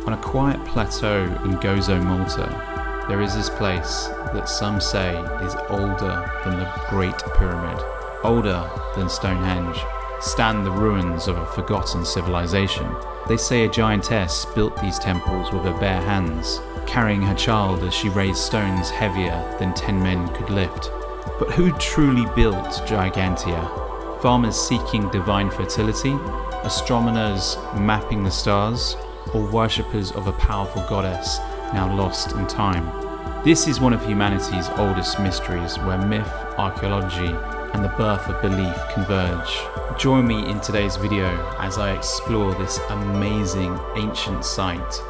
On a quiet plateau in Gozo, Malta, there is this place that some say is older than the Great Pyramid, older than Stonehenge. Stand the ruins of a forgotten civilization. They say a giantess built these temples with her bare hands, carrying her child as she raised stones heavier than 10 men could lift. But who truly built Ggantija? Farmers seeking divine fertility? Astronomers mapping the stars? Or worshippers of a powerful goddess now lost in time? This is one of humanity's oldest mysteries, where myth, archaeology, and the birth of belief converge. Join me in today's video as I explore this amazing ancient site.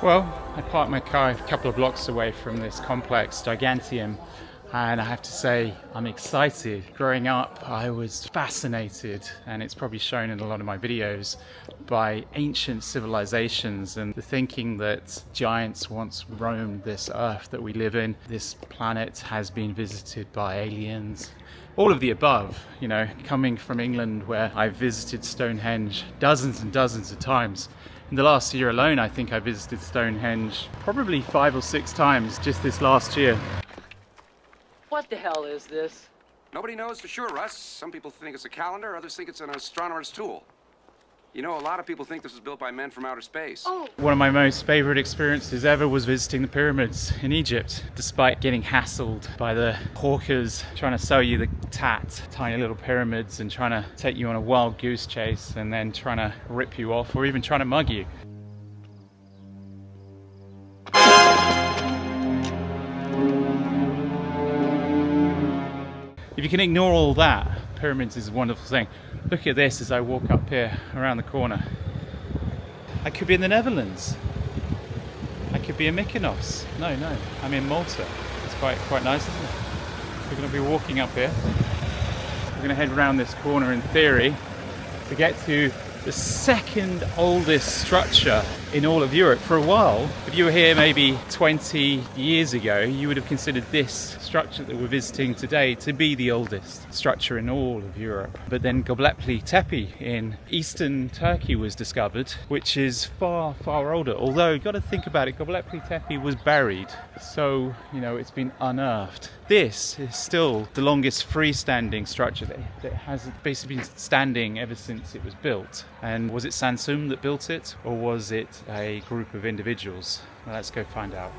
Well, I parked my car a couple of blocks away from this complex, Gigantium, and I have to say I'm excited. Growing up, I was fascinated, and it's probably shown in a lot of my videos, by ancient civilizations and the thinking that giants once roamed this earth that we live in. This planet has been visited by aliens. All of the above, you know, coming from England where I've visited Stonehenge dozens and dozens of times. In the last year alone, I think I visited Stonehenge probably 5 or 6 times just this last year. What the hell is this? Nobody knows for sure, Russ. Some people think it's a calendar, others think it's an astronomer's tool. You know, a lot of people think this was built by men from outer space. Oh. One of my most favorite experiences ever was visiting the pyramids in Egypt, despite getting hassled by the hawkers trying to sell you the tiny little pyramids and trying to take you on a wild goose chase and then trying to rip you off or even trying to mug you. If you can ignore all that, pyramids is a wonderful thing. Look at this as I walk up here around the corner. I could be in the Netherlands. I could be in Mykonos. No, I'm in Malta. It's quite nice, isn't it? We're going to be walking up here. We're going to head around this corner in theory to get to the second oldest structure in all of Europe. For a while, if you were here maybe 20 years ago, you would have considered this structure that we're visiting today to be the oldest structure in all of Europe. But then Göbekli Tepe in eastern Turkey was discovered, which is far, far older. Although, you've got to think about it, Göbekli Tepe was buried, so, you know, it's been unearthed. This is still the longest freestanding structure that has basically been standing ever since it was built. And was it Sansuna that built it, or was it a group of individuals? Let's go find out.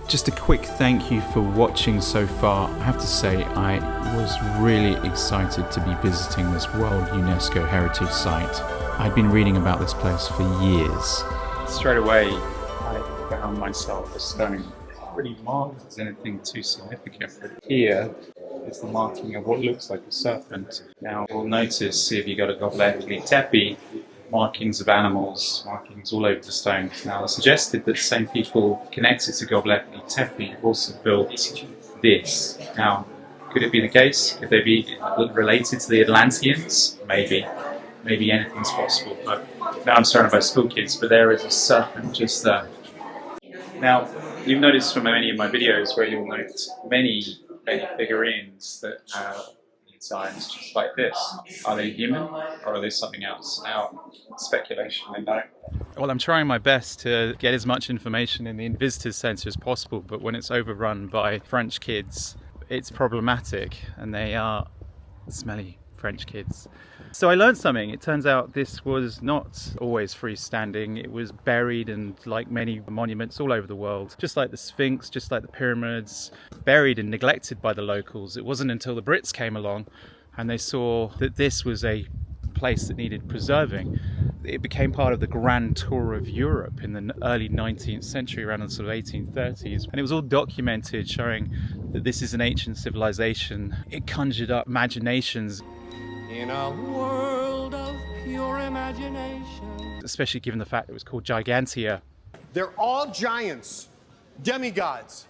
Just a quick thank you for watching so far. I have to say I was really excited to be visiting this World UNESCO Heritage Site. I'd been reading about this place for years. Straight away I found myself a stone. Pretty marked as anything too significant. But here is the marking of what looks like a serpent. Now we'll notice, if you go to Göbekli Tepe, markings of animals, markings all over the stone. Now it's suggested that the same people connected to Göbekli Tepe also built this. Now, could it be the case? Could they be related to the Atlanteans? Maybe anything's possible, but now I'm surrounded by school kids, but there is a serpent just there. Now, you've noticed from many of my videos where you'll note many figurines that have designs just like this. Are they human or are they something else? Now, speculation, I know. Well, I'm trying my best to get as much information in the visitors centre as possible, but when it's overrun by French kids, it's problematic, and they are smelly French kids. So I learned something. It turns out this was not always freestanding. It was buried, and like many monuments all over the world, just like the Sphinx, just like the pyramids, buried and neglected by the locals. It wasn't until the Brits came along and they saw that this was a place that needed preserving. It became part of the grand tour of Europe in the early 19th century, around the sort of 1830s. And it was all documented, showing that this is an ancient civilization. It conjured up imaginations. In a world of pure imagination. Especially given the fact it was called Ggantija. They're all giants, demigods.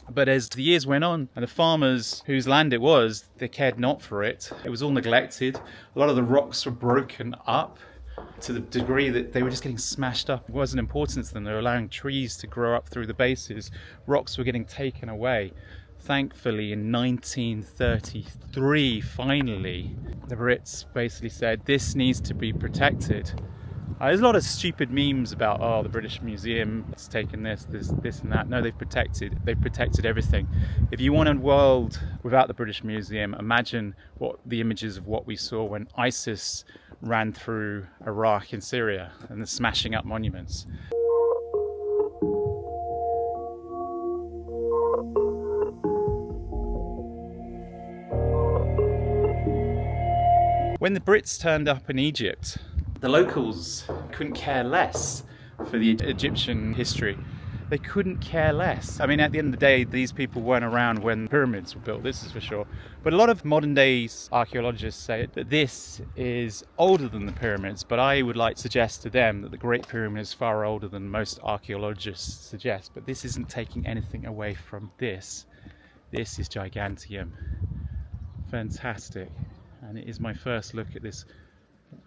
But as the years went on, and the farmers whose land it was, they cared not for it. It was all neglected. A lot of the rocks were broken up to the degree that they were just getting smashed up. It wasn't important to them. They were allowing trees to grow up through the bases. Rocks were getting taken away. Thankfully, in 1933, finally, the Brits basically said this needs to be protected. There's a lot of stupid memes about, oh, the British Museum has taken this and that. No, they've protected everything. If you want a world without the British Museum, imagine what the images of what we saw when ISIS ran through Iraq and Syria and the smashing up monuments. When the Brits turned up in Egypt, the locals couldn't care less for the Egyptian history. They couldn't care less. I mean, at the end of the day, these people weren't around when pyramids were built, this is for sure. But a lot of modern day archaeologists say that this is older than the pyramids, but I would like to suggest to them that the Great Pyramid is far older than most archaeologists suggest. But this isn't taking anything away from this. This is Gigantium. Fantastic. And it is my first look at this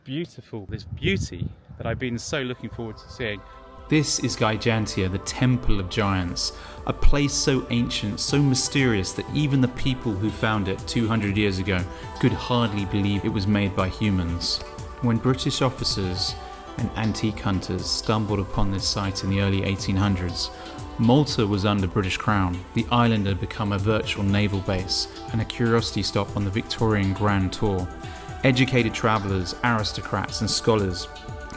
beauty that I've been so looking forward to seeing. This is Ggantija, the Temple of Giants, a place so ancient, so mysterious that even the people who found it 200 years ago could hardly believe it was made by humans. When British officers and antique hunters stumbled upon this site in the early 1800s, Malta was under British Crown. The island had become a virtual naval base and a curiosity stop on the Victorian Grand Tour. Educated travellers, aristocrats and scholars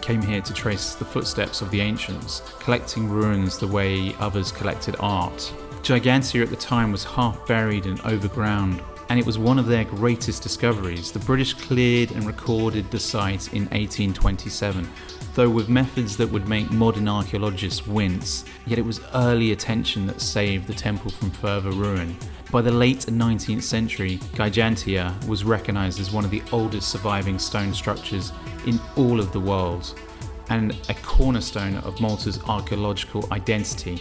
came here to trace the footsteps of the ancients, collecting ruins the way others collected art. Ggantija at the time was half buried and overground, and it was one of their greatest discoveries. The British cleared and recorded the site in 1827, though with methods that would make modern archaeologists wince, yet it was early attention that saved the temple from further ruin. By the late 19th century, Ggantija was recognised as one of the oldest surviving stone structures in all of the world, and a cornerstone of Malta's archaeological identity.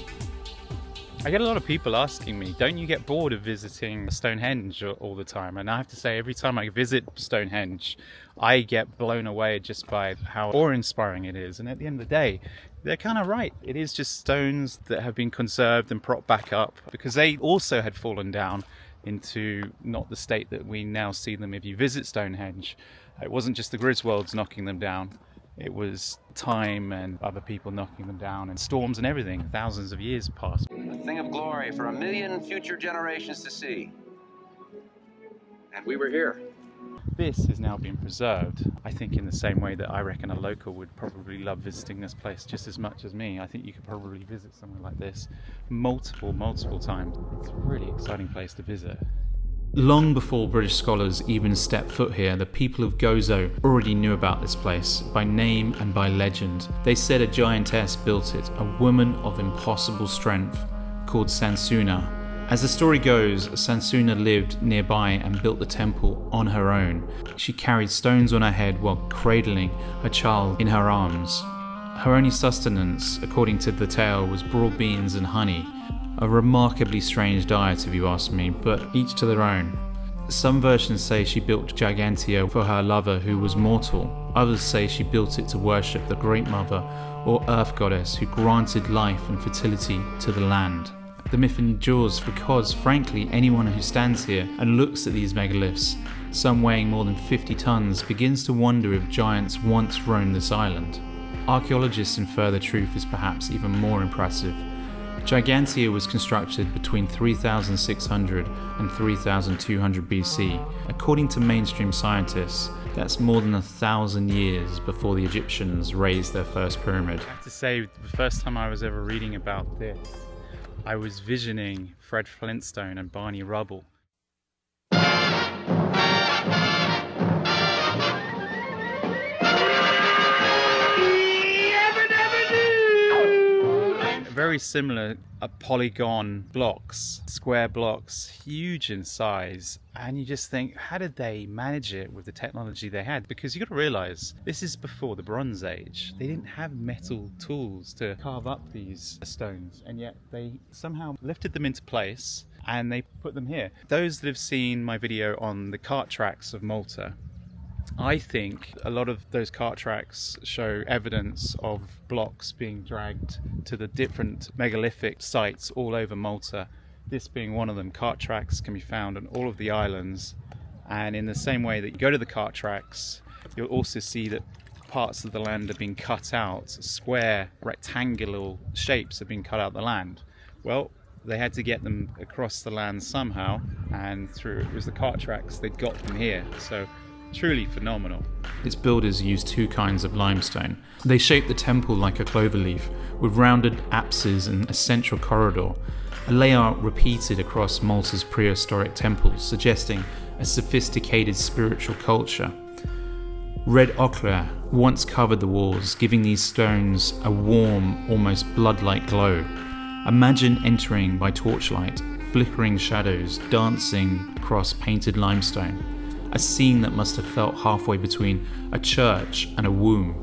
I get a lot of people asking me, don't you get bored of visiting Stonehenge all the time? And I have to say, every time I visit Stonehenge, I get blown away just by how awe-inspiring it is. And at the end of the day, they're kind of right. It is just stones that have been conserved and propped back up because they also had fallen down into not the state that we now see them if you visit Stonehenge. It wasn't just the Griswolds knocking them down. It was time and other people knocking them down and storms and everything. Thousands of years passed. A thing of glory for 1,000,000 future generations to see. And we were here. This is now being preserved, I think, in the same way that I reckon a local would probably love visiting this place just as much as me. I think you could probably visit somewhere like this multiple times. It's a really exciting place to visit. Long before British scholars even stepped foot here, the people of Gozo already knew about this place, by name and by legend. They said a giantess built it, a woman of impossible strength, called Sansuna. As the story goes, Sansuna lived nearby and built the temple on her own. She carried stones on her head while cradling her child in her arms. Her only sustenance, according to the tale, was broad beans and honey. A remarkably strange diet if you ask me, but each to their own. Some versions say she built Ggantija for her lover who was mortal. Others say she built it to worship the Great Mother or Earth Goddess who granted life and fertility to the land. The myth endures because, frankly, anyone who stands here and looks at these megaliths, some weighing more than 50 tons, begins to wonder if giants once roamed this island. Archaeologists infer the truth is perhaps even more impressive. Ggantija was constructed between 3600 and 3200 BC. According to mainstream scientists, that's more than 1,000 years before the Egyptians raised their first pyramid. I have to say, the first time I was ever reading about this, I was visioning Fred Flintstone and Barney Rubble. Very similar polygon blocks, square blocks, huge in size, and you just think, how did they manage it with the technology they had? Because you got to realize this is before the Bronze Age. They didn't have metal tools to carve up these stones, and yet they somehow lifted them into place and they put them here. Those that have seen my video on the cart tracks of Malta, I think a lot of those cart tracks show evidence of blocks being dragged to the different megalithic sites all over Malta this being one of them. Cart tracks can be found on all of the islands, and in the same way that you go to the cart tracks, you'll also see that parts of the land have been cut out. Square, rectangular shapes have been cut out of the land. Well, they had to get them across the land somehow, and it was the cart tracks that got them here. So truly phenomenal. Its builders used two kinds of limestone. They shaped the temple like a cloverleaf, with rounded apses and a central corridor, a layout repeated across Malta's prehistoric temples, suggesting a sophisticated spiritual culture. Red ochre once covered the walls, giving these stones a warm, almost blood-like glow. Imagine entering by torchlight, flickering shadows dancing across painted limestone, a scene that must have felt halfway between a church and a womb.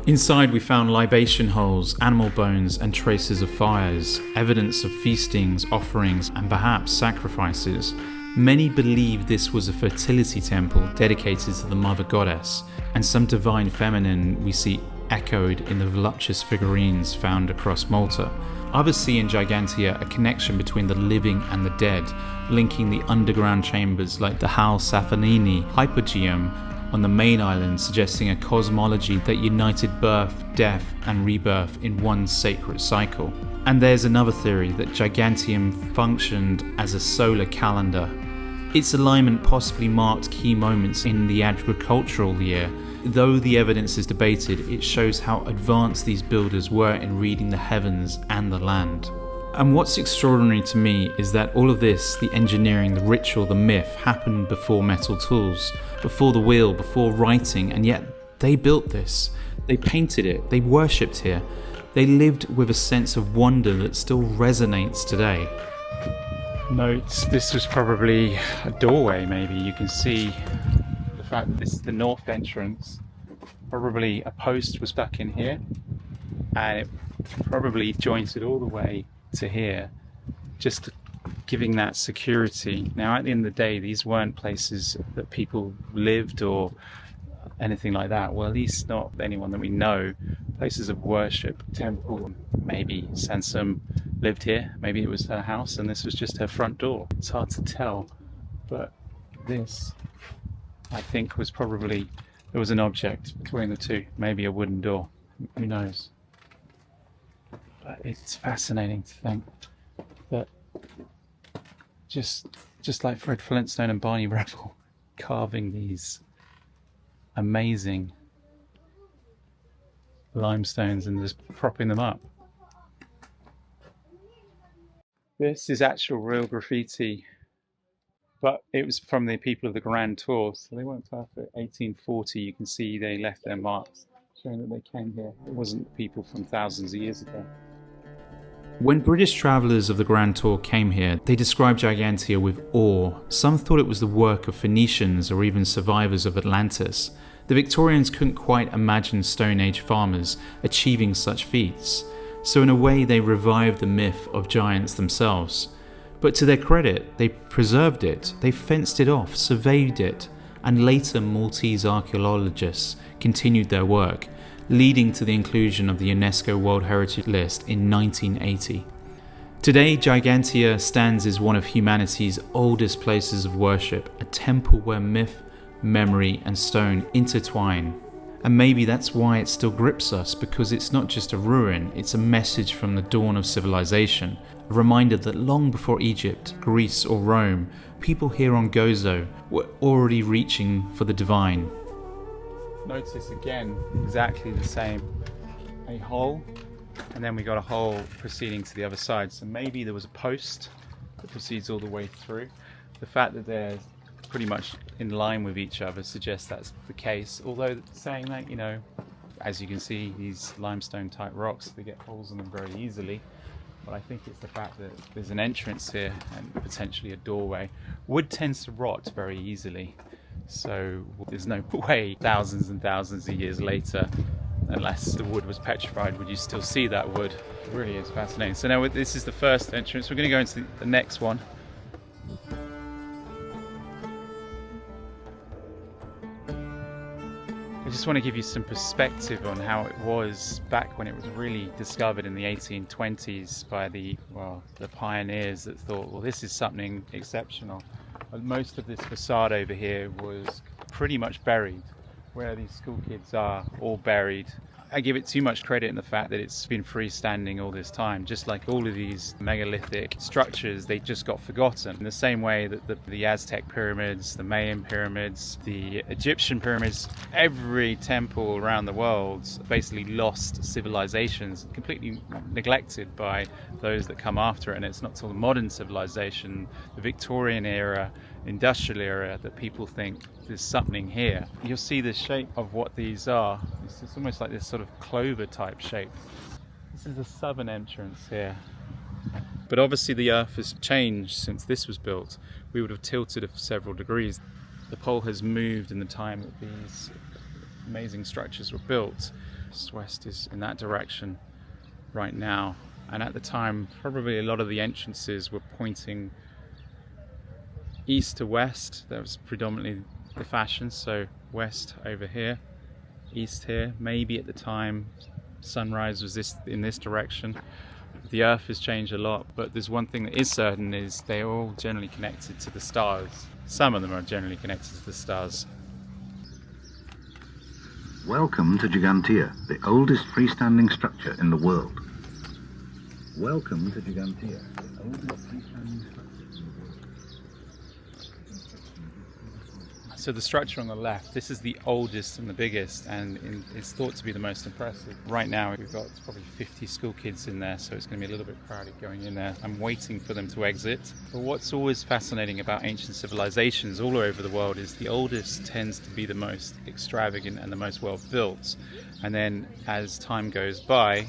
Inside we found libation holes, animal bones and traces of fires, evidence of feastings, offerings and perhaps sacrifices. Many believe this was a fertility temple dedicated to the mother goddess, and some divine feminine we see echoed in the voluptuous figurines found across Malta. Others see in Ggantija a connection between the living and the dead, linking the underground chambers like the Hal Safanini hypogeum on the main island, suggesting a cosmology that united birth, death and rebirth in one sacred cycle. And there's another theory that Gigantium functioned as a solar calendar. Its alignment possibly marked key moments in the agricultural year. Though the evidence is debated, it shows how advanced these builders were in reading the heavens and the land. And what's extraordinary to me is that all of this, the engineering, the ritual, the myth, happened before metal tools, before the wheel, before writing, and yet they built this. They painted it, they worshipped here. They lived with a sense of wonder that still resonates today. Notes, this was probably a doorway maybe. You can see the fact that this is the north entrance. Probably a post was stuck in here, and it probably jointed all the way to here, just giving that security. Now at the end of the day, these weren't places that people lived or anything like that. Well, at least not anyone that we know. Places of worship, temple. Maybe Sansuna lived here, maybe it was her house and this was just her front door. It's hard to tell, but this I think was probably, there was an object between the two, maybe a wooden door, who knows. But it's fascinating to think that just like Fred Flintstone and Barney Rubble carving these amazing limestones and just propping them up. This is actual real graffiti, but it was from the people of the Grand Tour, so they weren't perfect. 1840, you can see they left their marks, showing that they came here. It wasn't people from thousands of years ago. When British travellers of the Grand Tour came here, they described Ggantija with awe. Some thought it was the work of Phoenicians or even survivors of Atlantis. The Victorians couldn't quite imagine Stone Age farmers achieving such feats, so in a way they revived the myth of giants themselves. But to their credit, they preserved it, they fenced it off, surveyed it, and later Maltese archaeologists continued their work, leading to the inclusion of the Unesco World Heritage List in 1980. Today, Ggantija stands as one of humanity's oldest places of worship, a temple where myth, memory and stone intertwine. And maybe that's why it still grips us, because it's not just a ruin, it's a message from the dawn of civilization, a reminder that long before Egypt, Greece or Rome, people here on Gozo were already reaching for the divine. Notice again, exactly the same. A hole, and then we got a hole proceeding to the other side. So maybe there was a post that proceeds all the way through. The fact that they're pretty much in line with each other suggests that's the case. Although saying that, you know, as you can see, these limestone type rocks, they get holes in them very easily. But I think it's the fact that there's an entrance here and potentially a doorway. Wood tends to rot very easily. So there's no way thousands and thousands of years later, unless the wood was petrified, would you still see that wood. It really is fascinating. So now this is the first entrance. We're going to go into the next one. I just want to give you some perspective on how it was back when it was really discovered in the 1820s by the pioneers that thought, well, this is something exceptional. Most of this facade over here was pretty much buried, where these school kids are all buried. I give it too much credit in the fact that it's been freestanding all this time. Just like all of these megalithic structures, they just got forgotten. In the same way that the Aztec pyramids, the Mayan pyramids, the Egyptian pyramids, every temple around the world basically lost civilizations, completely neglected by those that come after it. And it's not till the modern civilization, the Victorian era, industrial era, that people think there's something here. You'll see the shape of what these are. It's almost like this sort of clover type shape. This is the southern entrance here. But obviously the earth has changed since this was built. We would have tilted several degrees. The pole has moved in the time that these amazing structures were built. West is in that direction right now. And at the time, probably a lot of the entrances were pointing east to west. That was predominantly the fashion, so west over here, east here. Maybe at the time sunrise was in this direction. The earth has changed a lot, but there's one thing that is certain, is they're all generally connected to the stars. Some of them are generally connected to the stars. Welcome to Ggantija, the oldest freestanding structure in the world. Welcome to Ggantija, the oldest freestanding structure. So the structure on the left, this is the oldest and the biggest, and it's thought to be the most impressive. Right now we've got probably 50 school kids in there, so it's going to be a little bit crowded going in there. I'm waiting for them to exit. But what's always fascinating about ancient civilizations all over the world is the oldest tends to be the most extravagant and the most well built. And then as time goes by,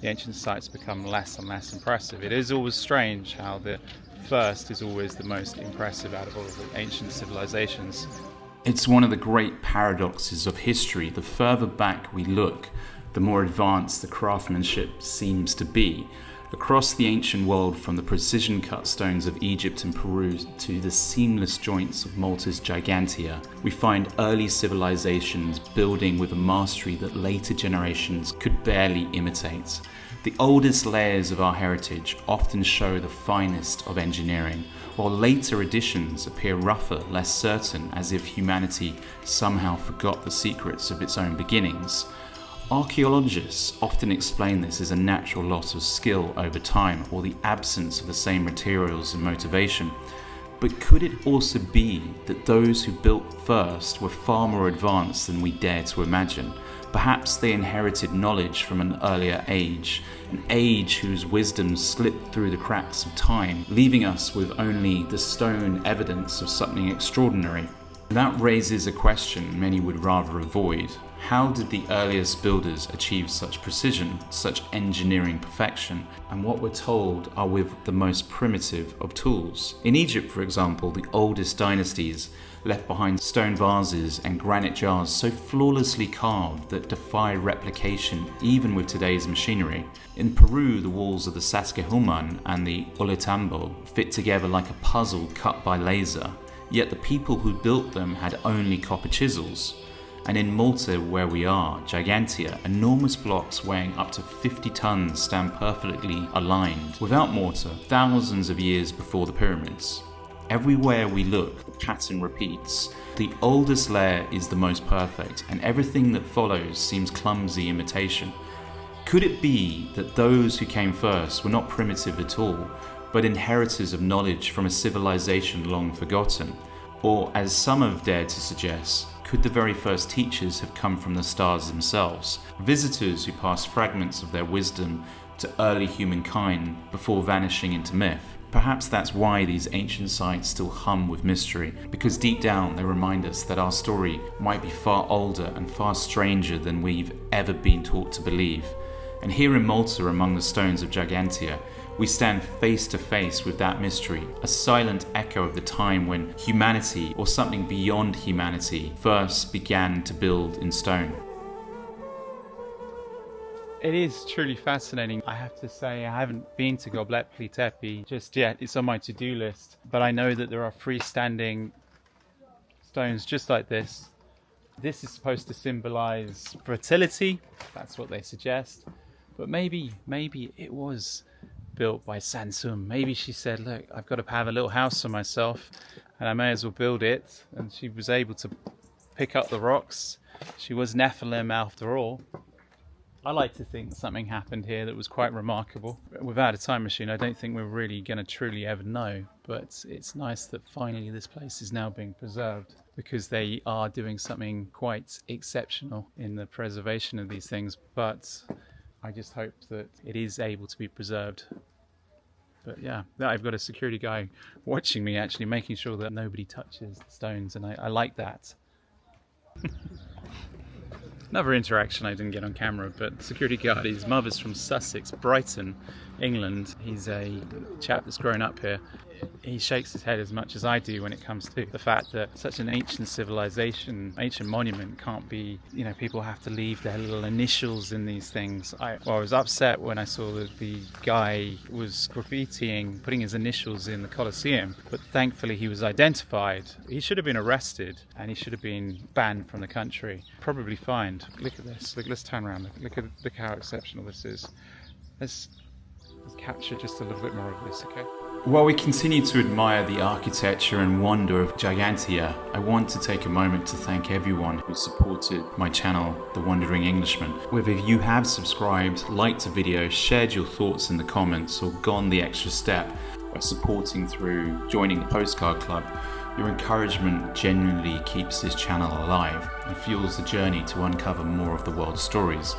the ancient sites become less and less impressive. It is always strange how the first is always the most impressive out of all of the ancient civilizations. It's one of the great paradoxes of history. The further back we look, the more advanced the craftsmanship seems to be. Across the ancient world, from the precision-cut stones of Egypt and Peru to the seamless joints of Malta's Ggantija, we find early civilizations building with a mastery that later generations could barely imitate. The oldest layers of our heritage often show the finest of engineering, while later additions appear rougher, less certain, as if humanity somehow forgot the secrets of its own beginnings. Archaeologists often explain this as a natural loss of skill over time, or the absence of the same materials and motivation. But could it also be that those who built first were far more advanced than we dare to imagine? Perhaps they inherited knowledge from an earlier age, an age whose wisdom slipped through the cracks of time, leaving us with only the stone evidence of something extraordinary. That raises a question many would rather avoid. How did the earliest builders achieve such precision, such engineering perfection, and what we're told are with the most primitive of tools? In Egypt, for example, the oldest dynasties left behind stone vases and granite jars so flawlessly carved that defy replication even with today's machinery. In Peru, the walls of the Sacsayhuaman and the Ollantaytambo fit together like a puzzle cut by laser, yet the people who built them had only copper chisels. And in Malta, where we are, Ggantija, enormous blocks weighing up to 50 tons stand perfectly aligned, without mortar, thousands of years before the pyramids. Everywhere we look, the pattern repeats. The oldest layer is the most perfect, and everything that follows seems clumsy imitation. Could it be that those who came first were not primitive at all, but inheritors of knowledge from a civilization long forgotten? Or, as some have dared to suggest, could the very first teachers have come from the stars themselves, visitors who passed fragments of their wisdom to early humankind before vanishing into myth? Perhaps that's why these ancient sites still hum with mystery, because deep down they remind us that our story might be far older and far stranger than we've ever been taught to believe. And here in Malta, among the stones of Ggantija, we stand face to face with that mystery, a silent echo of the time when humanity, or something beyond humanity, first began to build in stone. It is truly fascinating. I have to say, I haven't been to Göbekli Tepe just yet. It's on my to-do list. But I know that there are freestanding stones just like this This is supposed to symbolize fertility. That's what they suggest. But maybe it was built by Sansuna. Maybe she said, look, I've got to have a little house for myself and I may as well build it. And she was able to pick up the rocks. She was Nephilim after all. I like to think something happened here that was quite remarkable. Without a time machine, I don't think we're really going to truly ever know. But it's nice that finally this place is now being preserved, because they are doing something quite exceptional in the preservation of these things. But I just hope that it is able to be preserved. But yeah, I've got a security guy watching me, actually making sure that nobody touches the stones, and I like that. Another interaction I didn't get on camera, but the security guard, his mother's from Sussex, Brighton, England. He's a chap that's grown up here. He shakes his head as much as I do when it comes to the fact that such an ancient civilization, ancient monument can't be, people have to leave their little initials in these things. I was upset when I saw that the guy was graffitiing, putting his initials in the Colosseum, but thankfully he was identified. He should have been arrested and he should have been banned from the country, probably fined. Look at this. Let's turn around. Look how exceptional this is. Let's capture just a little bit more of this, okay? While we continue to admire the architecture and wonder of Ggantija, I want to take a moment to thank everyone who supported my channel, The Wandering Englishman. Whether you have subscribed, liked a video, shared your thoughts in the comments, or gone the extra step by supporting through joining the Postcard Club, your encouragement genuinely keeps this channel alive and fuels the journey to uncover more of the world's stories.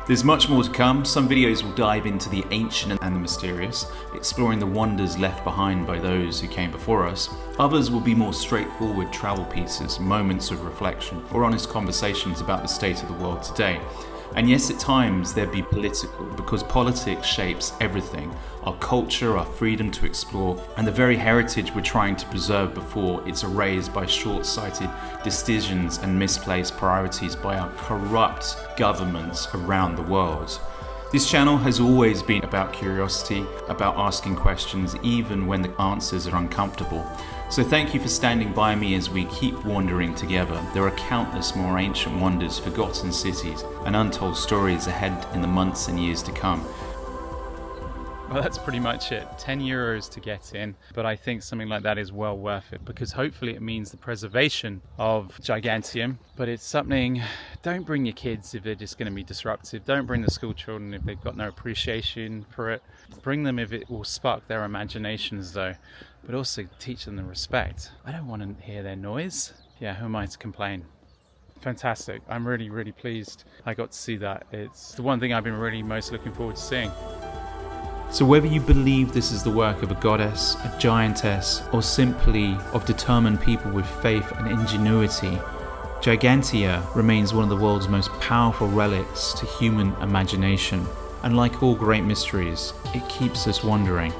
There's much more to come. Some videos will dive into the ancient and the mysterious, exploring the wonders left behind by those who came before us. Others will be more straightforward travel pieces, moments of reflection, or honest conversations about the state of the world today. And yes, at times there'd be political, because politics shapes everything. Our culture, our freedom to explore, and the very heritage we're trying to preserve before it's erased by short-sighted decisions and misplaced priorities by our corrupt governments around the world. This channel has always been about curiosity, about asking questions even when the answers are uncomfortable. So thank you for standing by me as we keep wandering together. There are countless more ancient wonders, forgotten cities, and untold stories ahead in the months and years to come. Well, that's pretty much it. €10 to get in, but I think something like that is well worth it, because hopefully it means the preservation of Gigantium. But it's something, don't bring your kids if they're just going to be disruptive. Don't bring the school children if they've got no appreciation for it. Bring them if it will spark their imaginations though, but also teach them the respect. I don't want to hear their noise. Yeah, who am I to complain? Fantastic. I'm really, really pleased I got to see that. It's the one thing I've been really most looking forward to seeing. So whether you believe this is the work of a goddess, a giantess, or simply of determined people with faith and ingenuity, Ggantija remains one of the world's most powerful relics to human imagination. And like all great mysteries, it keeps us wondering.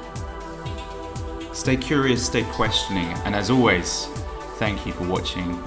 Stay curious, stay questioning, and as always, thank you for watching